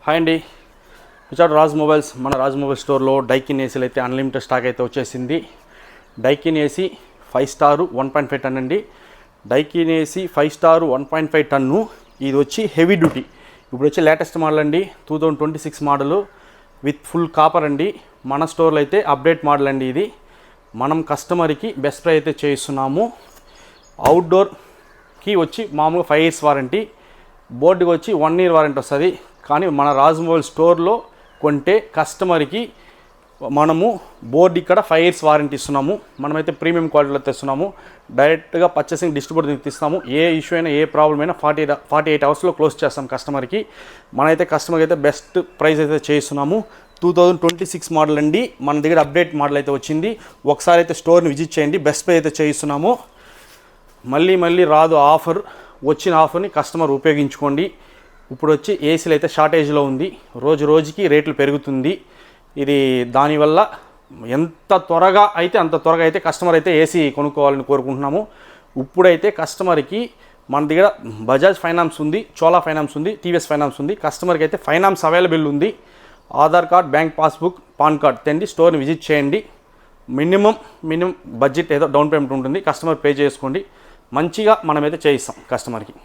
Hi అండి, విచాట్ Raj mobiles. మన Raj mobile స్టోర్లో డైకిన్ ఏసీలు అయితే అన్లిమిటెడ్ స్టాక్ అయితే వచ్చేసింది. డైకిన్ ఏసీ 5 స్టార్ 1.5 టన్ అండి. Daikin AC 5 star 1.5 ton. ఇది వచ్చి హెవీ డ్యూటీ. ఇప్పుడు వచ్చి లేటెస్ట్ మోడల్ అండి, 2026 మోడలు విత్ ఫుల్ కాపర్ అండి. మన స్టోర్లో అయితే అప్డేట్ మోడల్ అండి. ఇది మనం కస్టమర్కి బెస్ట్ ప్రైస్ అయితే చేయిస్తున్నాము. అవుట్డోర్కి వచ్చి మామూలుగా 5 years వారంటీ, బోర్డుకి వచ్చి 1 year వారంటీ వస్తుంది. కానీ మన రాజ్ మొబైల్ స్టోర్లో కొంటే కస్టమర్కి మనము బోర్డు ఇక్కడ 5 years వారంటీ ఇస్తున్నాము. మనమైతే ప్రీమియం క్వాలిటీలో తెస్తున్నాము. డైరెక్ట్గా పర్చేసింగ్ డిస్ట్రిబ్యూటర్కి తీస్తాము. ఏ ఇష్యూ అయినా, ఏ ప్రాబ్లం అయినా 48 అవర్స్లో క్లోజ్ చేస్తాం కస్టమర్కి. మనమైతే కస్టమర్కి అయితే బెస్ట్ ప్రైస్ అయితే చేయిస్తున్నాము. 2026 మోడల్ అండి. మన దగ్గర అప్డేట్ మోడల్ అయితే వచ్చింది. ఒకసారి అయితే స్టోర్ని విజిట్ చేయండి. బెస్ట్ ప్రైస్ అయితే చేయిస్తున్నాము. మళ్ళీ రాదు ఆఫర్. వచ్చిన ఆఫర్ని కస్టమర్ ఉపయోగించుకోండి. ఇప్పుడు వచ్చి ఏసీలు అయితే షార్టేజ్లో ఉంది. రోజుకి రేట్లు పెరుగుతుంది. ఇది దానివల్ల ఎంత త్వరగా అయితే అంత త్వరగా అయితే కస్టమర్ అయితే ఏసీ కొనుక్కోవాలని కోరుకుంటున్నాము. ఇప్పుడైతే కస్టమర్కి మన దగ్గర బజాజ్ ఫైనాన్స్ ఉంది, చోలా ఫైనాన్స్ ఉంది, టీవీఎస్ ఫైనాన్స్ ఉంది. కస్టమర్కి అయితే ఫైనాన్స్ అవైలబుల్ ఉంది. Aadhaar card, bank passbook, pan card తెండి స్టోర్ని విజిట్ చేయండి. మినిమం బడ్జెట్ ఏదో డౌన్ పేమెంట్ ఉంటుంది. కస్టమర్ పే చేసుకోండి. మంచిగా మనమైతే చేయిస్తాం కస్టమర్కి.